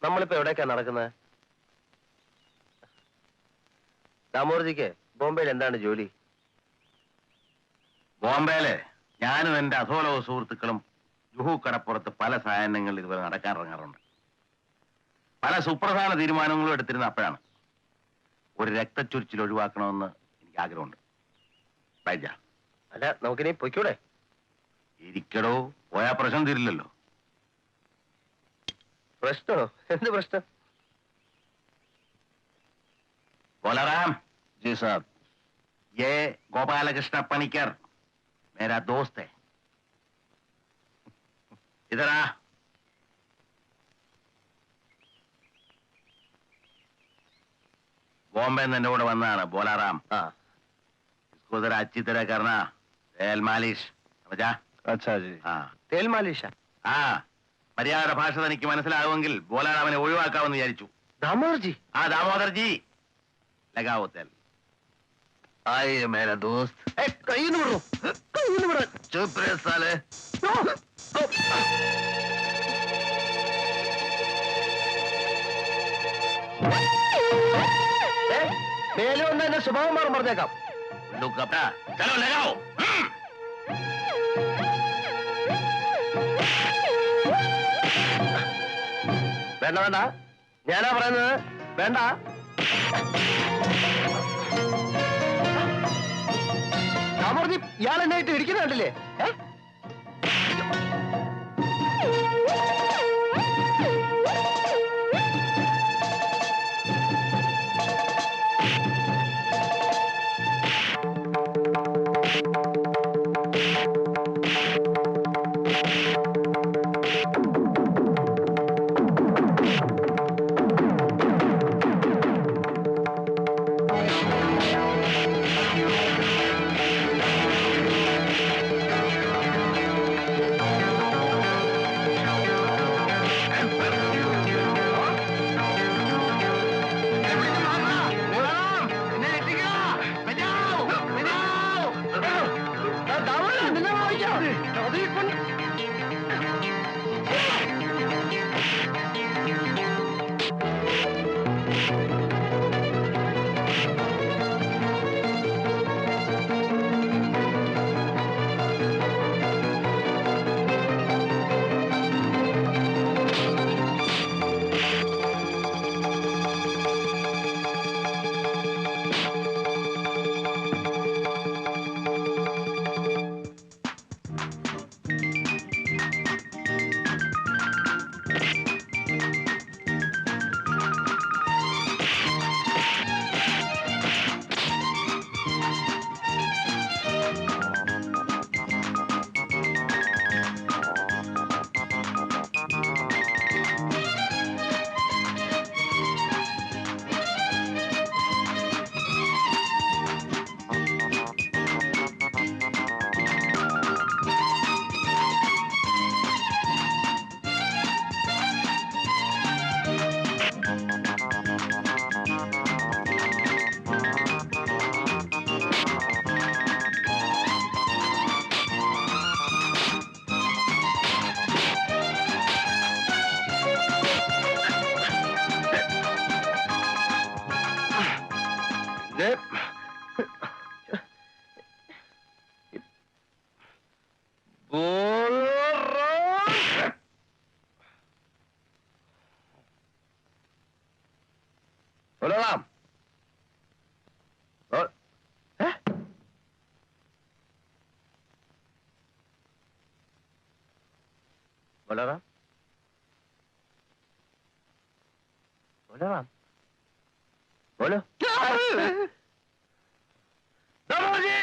നമ്മളിപ്പോ എവിടേക്കാ നടക്കുന്നത്? ദാമോർജിക്ക് ബോംബെയിൽ എന്താണ് ജോലി? ബോംബെയില് ഞാനും എന്റെ അധോലോക സുഹൃത്തുക്കളും ജുഹു കടപ്പുറത്ത് പല സായാഹ്നങ്ങളിൽ ഇതുവരെ നടക്കാനിറങ്ങാറുണ്ട്. പല സുപ്രധാന തീരുമാനങ്ങളും എടുത്തിരുന്ന അപ്പോഴാണ്. ഒരു രക്തച്ചൊരിച്ചിൽ ഒഴിവാക്കണമെന്ന് എനിക്ക് ആഗ്രഹമുണ്ട്. അല്ല, നമുക്കിനി പൊയ്ക്കൂടെ? ഇരിക്കടോ, പോയാ പ്രശ്നം തീരില്ലല്ലോ. പ്രശ്നമോ? എന്ത് പ്രശ്നം? बोलाराम जी साहब, ये गोपालकृष्ण पनिकर मेरा दोस्त है. इधर आ. बॉम्बे ने नोड़ वन्ना बोलाराम. हाँ. इसको जरा अच्छी तरह करना. तेल मालिश समझा? अच्छा जी. हाँ. तेल मालिश? हाँ. മര്യാദ ഭാഷ തനിക്ക് മനസ്സിലാവുമെങ്കിൽ ബോലാറാമനെ ഒഴിവാക്കാമെന്ന് വിചാരിച്ചു. ദാമോദർജി? ആ ദാമോദർജി. लगाओ तेल. आइए मेरा दोस्त. कहीं नहीं बढ़ो, कहीं नहीं बढ़ो. चुप रहे साले. മേലെ ഒന്ന് എന്റെ സ്വഭാവം മാറും പറഞ്ഞേക്കാം. चलो लगाओ. വേണ്ട വേണ്ട, ഞാനാ പറയുന്നത്. വേണ്ട. ദാമോദർജി, ഇയാൾ എന്നായിട്ട് ഇരിക്കുന്ന കണ്ടില്ലേ? बोलाराम, बोलाराम, बोलाराम, बोलो. दामोदरजी!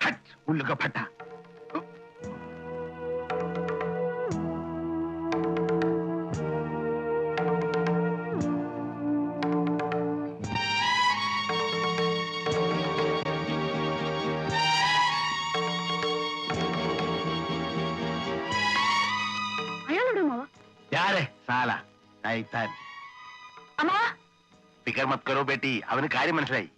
हट, उल्लू का फटा. साला शैतान. अम्मा, फिक्र मत करो बेटी, അവന് കാര്യം മനസ്സിലായി.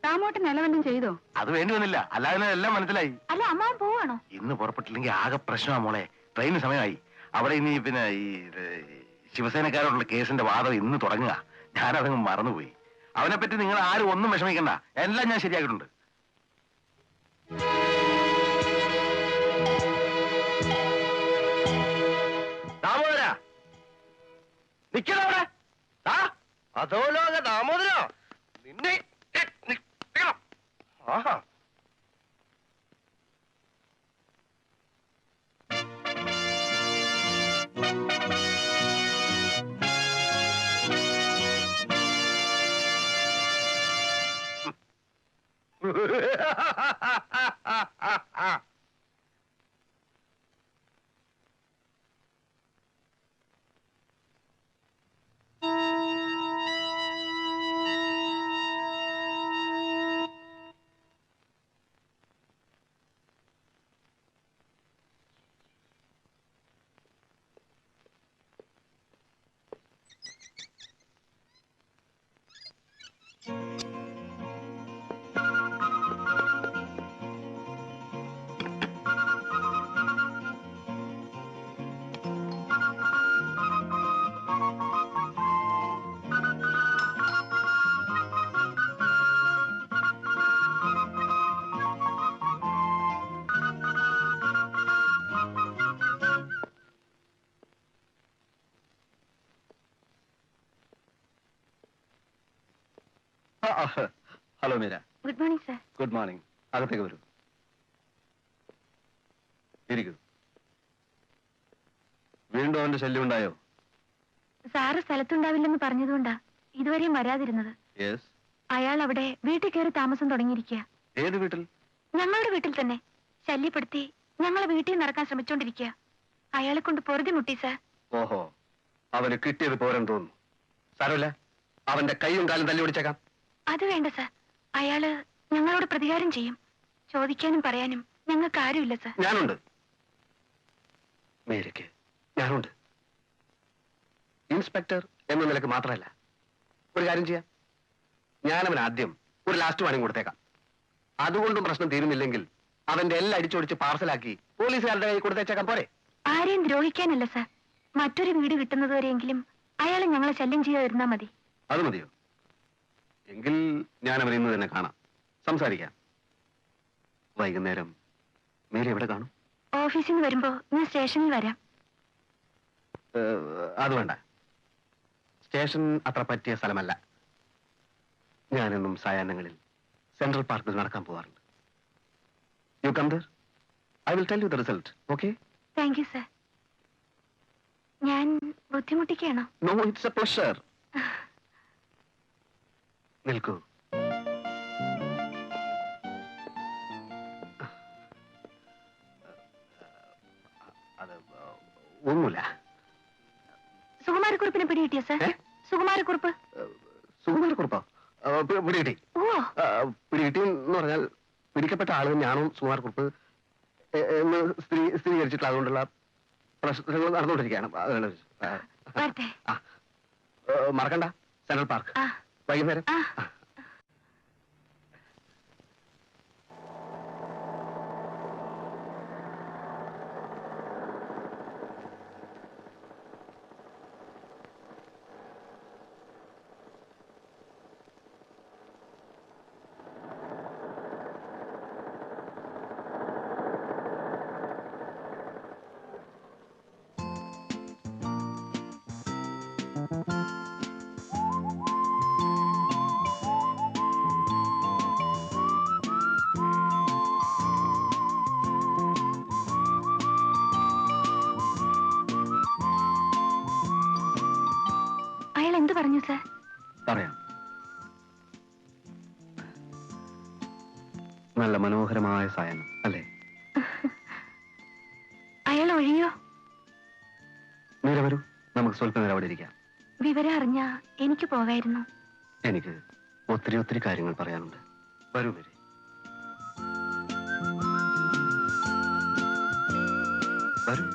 താമോട്ട് നിലവെല്ലാം ചെയ്തോ? അത് വേണ്ടി വന്നില്ല, അല്ലാതെ എല്ലാം മനസ്സിലായി. അല്ല, അമ്മാവൻ പോവാണോ? ഇന്ന് പുറപ്പെട്ടില്ലെങ്കിൽ ആകെ പ്രശ്നമാ മോളെ. ട്രെയിന് സമയമായി. അവിടെ ഇനി പിന്നെ ഈ ശിവസേനക്കാരോടുള്ള കേസിന്റെ വാദം ഇന്ന് തുടങ്ങുക. ഞാനതങ്ങ് മറന്നുപോയി. അവനെ പറ്റി നിങ്ങൾ ആരും ഒന്നും വിഷമിക്കണ്ട, എല്ലാം ഞാൻ ശരിയാക്കിയിട്ടുണ്ട്. ദാമോദര, നിക്കണവിടെ. അധോലോക ദാമോദര, നിന്നെ നിക്കണം. ആഹാ. Hello Meera. Good morning sir. Good morning. അകത്തേക്ക് വരൂ, ഇരിക്കൂ. വീണ്ടും അവന്റെ ശല്യം ഉണ്ടായോ? സാറ് സ്ഥലത്തുണ്ടാവില്ലെന്ന് പറഞ്ഞതുകൊണ്ടാ ഇതുവരെയും വരാതിരുന്നത്. യെസ്. അയാൾ അവിടെ വീട്ടിൽ കയറി താമസം തുടങ്ങിയിരിക്കുക. ഏത് വീട്ടിൽ? ഞങ്ങളുടെ വീട്ടിൽ തന്നെ. ശല്യപ്പെടുത്തി ഞങ്ങളെ വീട്ടിൽ നടക്കാൻ ശ്രമിച്ചോണ്ടിരിക്കുക. അയാളെ കൊണ്ട് പൊറുതി മുട്ടി സർ. ഓഹോ, അവന് കിട്ടിയത് പോരെന്ന് തോന്നുന്നു. സാരമില്ല, അവന്റെ കൈയും കാലും തല്ലി ഓടിച്ചേക്കാം. അത് വേണ്ട സർ. അയാള് ഞങ്ങളോട് പ്രതികാരം ചെയ്യും. ചോദിക്കാനും പറയാനും ഞങ്ങൾക്ക് ആരുമില്ല സർ. ഞാനുണ്ട് മേരിക്ക്, ഞാനുണ്ട്. ഇൻസ്പെക്ടർ എന്ന നിലക്ക് മാത്രമല്ല. ഒരു കാര്യം ചെയ്യാം, ഞാനവൻ ആദ്യം ഒരു ലാസ്റ്റ് വാണിംഗ് കൊടുത്തേക്കാം. അതുകൊണ്ടും പ്രശ്നം തീരുന്നില്ലെങ്കിൽ അവന്റെ എല്ലാം അടിച്ചോടിച്ച് പാർസലാക്കി പോലീസുകാരുടെ കൈ കൊടുത്തേച്ചേക്കാൻ പോരെ? ആരെയും ദ്രോഹിക്കാനല്ല സർ. മറ്റൊരു വീട് കിട്ടുന്നതുവരെയെങ്കിലും അയാളെ ഞങ്ങളെ ശല്യം ചെയ്യാതിരുന്നാ മതി. അത് മതിയോ? എങ്കിൽ ഞാൻ അവനെ ഇന്ന് തന്നെ കാണാം, സംസാരിക്കാം. വൈകുന്നേരം മേരി എവിടെ കാണും? ഓഫീസിൽ നിന്ന് വരുമ്പോ ഞാൻ സ്റ്റേഷനിൽ വരാം. അത് വേണ്ട, സ്റ്റേഷൻ അത്ര പറ്റിയ സ്ഥലമല്ല. ഞാനെന്നും സായാഹ്നങ്ങളിൽ സെൻട്രൽ പാർക്കിൽ നടക്കാൻ പോവാറുണ്ട്. You come there, I will tell you the result. Okay? Thank you sir. ഞാൻ ബുദ്ധിമുട്ടിക്കുകയാണോ? No, it's a pleasure. നിൽക്കൂ. അത് ഒന്നുമില്ല. സുകുമാരക്കുറിപ്പിനെ പിടികിട്ടിയോ സർ? സുകുമാരക്കുറിപ്പ്. സുകുമാരക്കുറിപ്പോ? പിടികിട്ടി. ഓ, പിടികിട്ടി എന്ന് പറഞ്ഞാൽ പിടിക്കപ്പെട്ട ആൾ തന്നെയാണോ സുകുമാരക്കുറിപ്പ് എന്ന് സ്ഥിരീകരിച്ചിട്ടുള്ള അതുകൊണ്ടുള്ള പ്രശ്നങ്ങൾ നടന്നുകൊണ്ടിരിക്കുകയാണ്. വരട്ടെ. മറക്കണ്ട, സെൻട്രൽ പാർക്ക് ആ, വൈകുന്നേരം. ആ. അയാൾ എന്ത് പറഞ്ഞു സർ? പറയാം. നല്ല മനോഹരമായ സായനം അല്ലേ? അയാൾ ഒഴിയോ? മീര വരൂ, നമുക്ക് സ്വല്പം നേരം അവിടെ ഇരിക്കാം. വിവരം അറിഞ്ഞാ എനിക്ക് പോകായിരുന്നു. എനിക്ക് ഒത്തിരി ഒത്തിരി കാര്യങ്ങൾ പറയാനുണ്ട്. വരൂ മീര. വരൂ.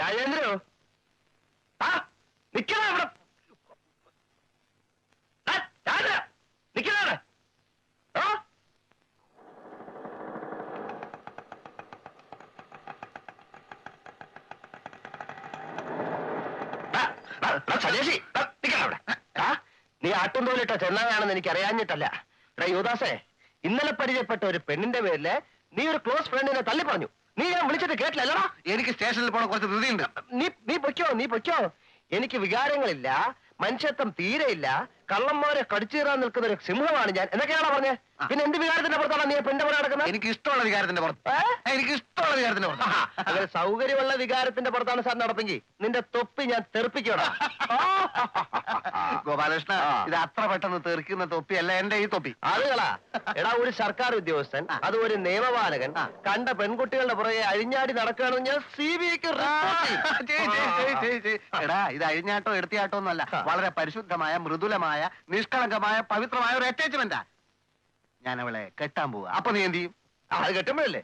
രാജേന്ദ്രോ ആ നിക്കണ അവിടെ നിക്കണ ആ സജേഷി നിക്കണവിടെ നീ ആട്ടും തോലിട്ട ചെന്നായാണെന്ന് എനിക്ക് അറിയാഞ്ഞിട്ടല്ല യുവദാസേ ഇന്നലെ പരിചയപ്പെട്ട ഒരു പെണ്ണിന്റെ പേരില് നീ ഒരു ക്ലോസ് ഫ്രണ്ടിനെ തള്ളി പറഞ്ഞു നീ ഞാൻ വിളിച്ചിട്ട് കേട്ടില്ലല്ലടാ എനിക്ക് സ്റ്റേഷനിൽ പോണ കുറച്ച് ധൃതിയുണ്ട്. നീ പൊയ്ക്കോ എനിക്ക് വികാരങ്ങളില്ല മനുഷ്യത്വം തീരെയില്ല കള്ളന്മാരെ കടിച്ചീറാൻ നിൽക്കുന്ന ഒരു സിംഹമാണ് ഞാൻ എന്നൊക്കെയാണോ പറഞ്ഞേ പിന്നെ എന്ത് വികാരത്തിന്റെ പുറത്താണ് നീ പെണ്ണിന്റെ പുറത്ത് നടക്കുന്നത് എനിക്ക് ഇഷ്ടമുള്ള വികാരത്തിന്റെ പുറത്ത് എനിക്ക് ഇഷ്ടമുള്ള വികാരത്തിന്റെ പുറത്ത് അങ്ങനെ സൗകര്യമുള്ള വികാരത്തിന്റെ പുറത്താണ് സാർ നടപ്പെങ്കിൽ നിന്റെ തൊപ്പി ഞാൻ തെറിപ്പിക്കോടാ ഗോപാലകൃഷ്ണ ഇത് അത്ര പെട്ടെന്ന് തെറിക്കുന്ന തൊപ്പിയല്ല എന്റെ ഈ തൊപ്പി ആളുകളാ എടാ ഒരു സർക്കാർ ഉദ്യോഗസ്ഥൻ അത് ഒരു നിയമപാലകൻ കണ്ട പെൺകുട്ടികളുടെ പുറകെ അഴിഞ്ഞാടി നടക്കുകയാണെന്ന് ഞാൻ CBIക്ക് എടാ ഇത് അഴിഞ്ഞാട്ടോ എടുത്തിയാട്ടോ ഒന്നല്ല വളരെ പരിശുദ്ധമായ മൃദുലമായ നിഷ്കളങ്കമായ പവിത്രമായ ഒരു അറ്റാച്ച്മെന്റാ ഞാൻ അവളെ കെട്ടാൻ പോവുക അപ്പൊ നീ എന്ത് ചെയ്യും അത് കെട്ടുമ്പോഴല്ലേ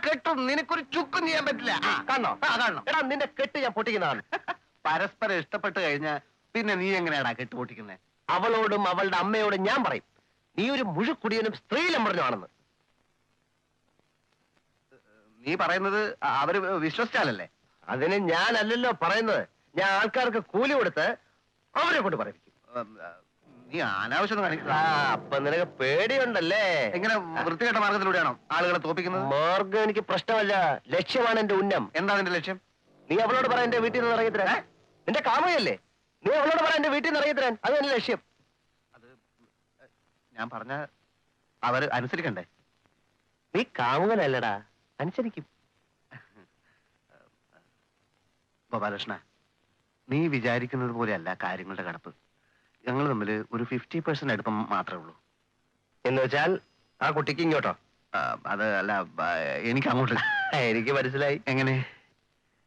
കെട്ടും നിനക്കൊരു ചുക്കും ചെയ്യാൻ പറ്റില്ല കാണണോ കാണണം എടാ നിന്റെ കെട്ട് ഞാൻ പൊട്ടിക്കുന്നതാണ് പരസ്പരം ഇഷ്ടപ്പെട്ട് കഴിഞ്ഞാൽ പിന്നെ നീ എങ്ങനെയാടാ കെട്ട് പൊട്ടിക്കുന്നത് അവളോടും അവളുടെ അമ്മയോടും ഞാൻ പറയും നീ ഒരു മുഴുക്കുടിയനും സ്ത്രീലമ്പറനുമാണെന്ന് നീ പറയുന്നത് അവര് വിശ്വസിച്ചാലല്ലേ അതിന് ഞാനല്ലല്ലോ പറയുന്നത് ഞാൻ ആൾക്കാർക്ക് കൂലി കൊടുത്ത് അവരെ കൊണ്ട് പറയിപ്പിക്കും നീ അനാവശ്യം കാണിക്കുക അപ്പൊ നിനക്ക് പേടിയുണ്ടല്ലേ എങ്ങനെ വൃത്തികെട്ട മാർഗത്തിലൂടെയാണോ ആളുകളെ തോപ്പിക്കുന്നത് മാർഗം എനിക്ക് പ്രശ്നമല്ല ലക്ഷ്യമാണ് എന്റെ ഉന്നം എന്താ നിന്റെ ലക്ഷ്യം നീ അവളോട് പറ എന്റെ വീട്ടിൽ നിന്ന് ഇറങ്ങിത്തരാൻ നിന്റെ കാമയല്ലേ നീ അവളോട് പറ എന്റെ വീട്ടിൽ നിന്ന് ഇറങ്ങിത്തരാൻ അത് എന്റെ ലക്ഷ്യം അത് ഞാൻ പറഞ്ഞ അവര് അനുസരിക്കണ്ടേ നീ കാമുകനല്ലടാ അനുസരിക്കും ഗോപാലകൃഷ്ണ നീ വിചാരിക്കുന്നത് പോലെയല്ല കാര്യങ്ങളുടെ കടപ്പ് ഞങ്ങൾ തമ്മിൽ ഒരു 50% അടുപ്പം മാത്രമേ ഉള്ളൂ എന്ന് വെച്ചാൽ ആ കുട്ടിക്ക് ഇങ്ങോട്ടോ അത് അല്ല എനിക്ക് അങ്ങോട്ട് എനിക്ക് മനസ്സിലായി എങ്ങനെ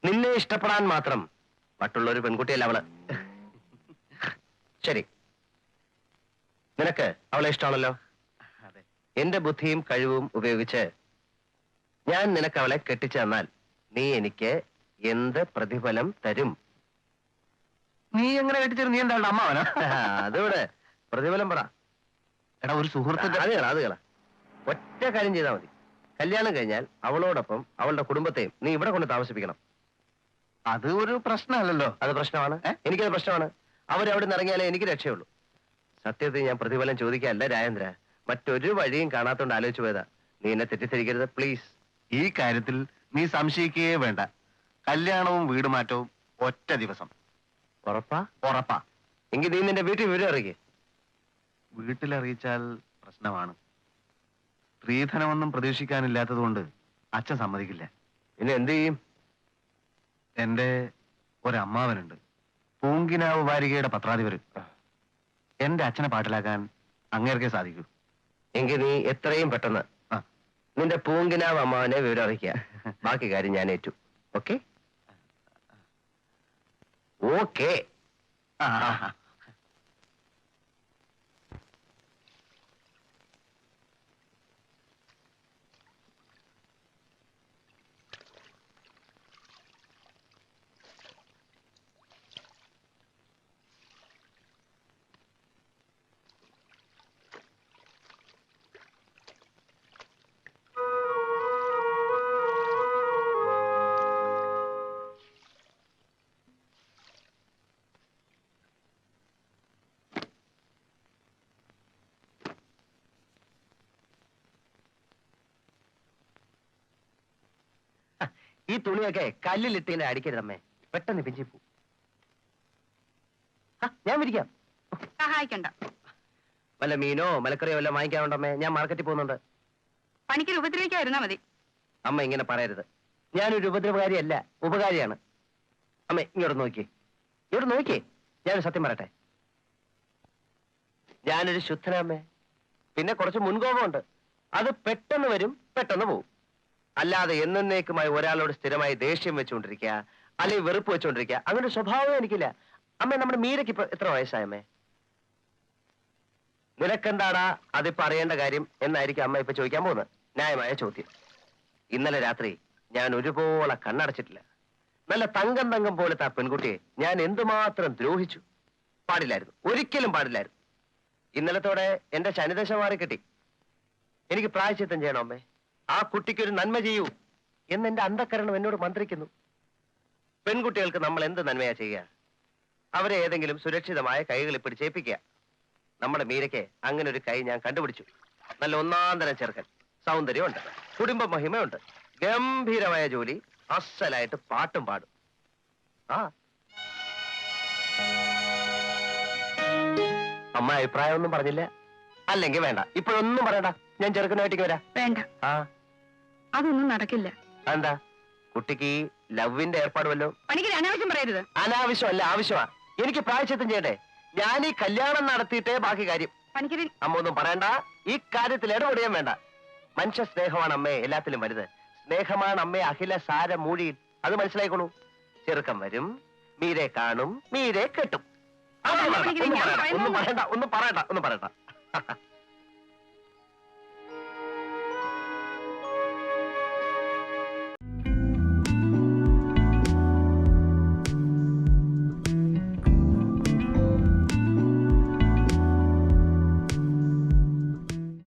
നിന്നെ ഇഷ്ടപ്പെടാൻ മാത്രം മറ്റുള്ള ഒരു പെൺകുട്ടിയല്ല അവള് ശരി നിനക്ക് അവളെ ഇഷ്ടമാണല്ലോ അതെ എന്റെ ബുദ്ധിയും കഴിവും ഉപയോഗിച്ച് ഞാൻ നിനക്ക് അവളെ കെട്ടിച്ചു തന്നാൽ നീ എനിക്ക് എന്ത് പ്രതിഫലം തരും നീ എങ്ങനെ കെട്ടിച്ചേരും നീ എന്താണ് അമ്മാവനാ അതിവിടെ പ്രതിഫലം പറ എടാ ഒരു സുഹൃത്തിന്റെ അത് കള ഒറ്റ കാര്യം ചെയ്താൽ മതി കല്യാണം കഴിഞ്ഞാൽ അവളോടൊപ്പം അവളുടെ കുടുംബത്തെയും നീ ഇവിടെ കൊണ്ട് താമസിപ്പിക്കണം അത് ഒരു പ്രശ്നമല്ലല്ലോ അത് പ്രശ്നമാണ് എനിക്കത് പ്രശ്നമാണ് അവരവിടെ നിന്ന് ഇറങ്ങിയാലേ എനിക്ക് രക്ഷയുള്ളൂ സത്യത്തിൽ ഞാൻ പ്രതിഫലം ചോദിക്കാനല്ല രാജേന്ദ്ര മറ്റൊരു വഴിയും കാണാത്തോണ്ട് ആലോചിച്ചു പോയതാ നീ എന്നെ തെറ്റിദ്ധരിക്കരുത് പ്ലീസ് ഈ കാര്യത്തിൽ നീ സംശയിക്കുകയേ വേണ്ട കല്യാണവും വീടുമാറ്റവും ഒറ്റ ദിവസം ഉറപ്പാ എങ്കിൽ നീ നിന്റെ വീട്ടിൽ വിവരം അറിയിക്കേ വീട്ടിലറിയിച്ചാൽ പ്രശ്നമാണ് സ്ത്രീധനമൊന്നും പ്രതീക്ഷിക്കാനില്ലാത്തതുകൊണ്ട് അച്ഛൻ സമ്മതിക്കില്ല പിന്നെ എന്ത് ചെയ്യും എന്റെ ഒരമ്മാവനുണ്ട് പൂങ്കിനാവ് വാരികയുടെ പത്രാധിപര് എന്റെ അച്ഛനെ പാട്ടിലാക്കാൻ അങ്ങേർക്കേ സാധിക്കൂ എങ്കിൽ നീ എത്രയും പെട്ടെന്ന് നിന്റെ പൂങ്കിനാവ് അമ്മാവനെ വിവരം അറിയിക്കുക ബാക്കി കാര്യം ഞാൻ ഏറ്റു ഓക്കെ ഓക്കെ ഈ തുണിയൊക്കെ കല്ലിലിട്ടിങ്ങനെ അടിക്കരുതമ്മേ പെട്ടെന്ന് പിഞ്ചി പോ ഞാൻ വിരിക്കാം സഹായിക്കണ്ട വല്ല മീനോ മലക്കറിയോ വല്ല വാങ്ങിക്കാനുണ്ടമ്മേ ഞാൻ മാർക്കറ്റിൽ പോകുന്നുണ്ട് പണിക്ക് ഉപദ്രവിക്കാതിരുന്നാ മതി അമ്മ ഇങ്ങനെ പറയരുത് ഞാനൊരു ഉപദ്രവകാരിയല്ല ഉപകാരിയാണ് അമ്മേ ഇങ്ങോട്ട് നോക്കിയേ ഞാനൊരു സത്യം പറയട്ടെ ഞാനൊരു ശുദ്ധനമ്മേ പിന്നെ കുറച്ച് മുൻകോപമുണ്ട് അത് പെട്ടെന്ന് വരും പെട്ടെന്ന് പോവും അല്ലാതെ എന്നേക്കുമായി ഒരാളോട് സ്ഥിരമായി ദേഷ്യം വെച്ചുകൊണ്ടിരിക്കുക അല്ലെങ്കിൽ വെറുപ്പ് വെച്ചുകൊണ്ടിരിക്കുക അങ്ങനെ ഒരു സ്വഭാവം എനിക്കില്ല അമ്മേ നമ്മുടെ മീരയ്ക്ക് ഇപ്പൊ എത്ര വയസ്സായമ്മേ നിനക്കെന്താടാ അതിപ്പോ അറിയേണ്ട കാര്യം എന്നായിരിക്കും അമ്മ ഇപ്പൊ ചോദിക്കാൻ പോകുന്നത് ന്യായമായ ചോദ്യം ഇന്നലെ രാത്രി ഞാൻ ഒരുപോലെ കണ്ണടച്ചിട്ടില്ല നല്ല തങ്കം തങ്കം പോലത്തെ ആ പെൺകുട്ടിയെ ഞാൻ എന്തുമാത്രം ദ്രോഹിച്ചു. പാടില്ലായിരുന്നു, ഒരിക്കലും പാടില്ലായിരുന്നു. ഇന്നലത്തോടെ എന്റെ ശനിദശ മാറി കിട്ടി. എനിക്ക് പ്രായശ്ചിത്തം ചെയ്യണം അമ്മേ. ആ കുട്ടിക്കൊരു നന്മ ചെയ്യൂ എന്ന് എന്റെ അന്ധക്കരണം എന്നോട് മന്ത്രിക്കുന്നു. പെൺകുട്ടികൾക്ക് നമ്മൾ എന്ത് നന്മയാ ചെയ്യുക? അവരെ ഏതെങ്കിലും സുരക്ഷിതമായ കൈകളിൽ പിടിച്ചേൽപ്പിക്കുക. നമ്മുടെ മീരയ്ക്ക് അങ്ങനെ ഒരു കൈ ഞാൻ കണ്ടുപിടിച്ചു. നല്ല ഒന്നാന്തരം ചെറുക്കൻ, സൗന്ദര്യമുണ്ട്, കുടുംബ മഹിമയുണ്ട്, ഗംഭീരമായ ജോലി, അസലായിട്ട് പാട്ടും പാടും. ആ അമ്മ അഭിപ്രായം ഒന്നും പറഞ്ഞില്ല? അല്ലെങ്കിൽ വേണ്ട, ഇപ്പോഴൊന്നും പറയണ്ട. ഞാൻ ചെറുക്കനായിട്ടേക്ക് വരാം. വേണ്ട, ആ അതൊന്നും നടക്കില്ല. എന്താ കുട്ടിക്ക് ഈ ലവിന്റെ ഏർപ്പാടുമല്ലോ? പണിക്കര് അനാവശ്യം പറയരുത്. അനാവശ്യമല്ല, ആവശ്യമാ. എനിക്ക് പ്രായശ്ചിത്തം ചെയ്യട്ടെ. ഞാൻ ഈ കല്യാണം നടത്തിയിട്ടേ ബാക്കി കാര്യം. പണിക്കര് അമ്മ ഒന്നും പറയണ്ട, ഈ കാര്യത്തിൽ ഇടപെടുകയും വേണ്ട. മനുഷ്യ സ്നേഹമാണ് അമ്മയെ എല്ലാത്തിലും വലുത്. സ്നേഹമാണ് അമ്മയെ അഖില സാര മൂഴി. അത് മനസ്സിലായിക്കോളൂ. ചെറുക്കം വരും, മീരെ കാണും, മീരെ കെട്ടും. ഒന്നും പറയണ്ട, ഒന്നും പറയണ്ട, ഒന്നും പറയണ്ട, ഒന്നും പറയണ്ട.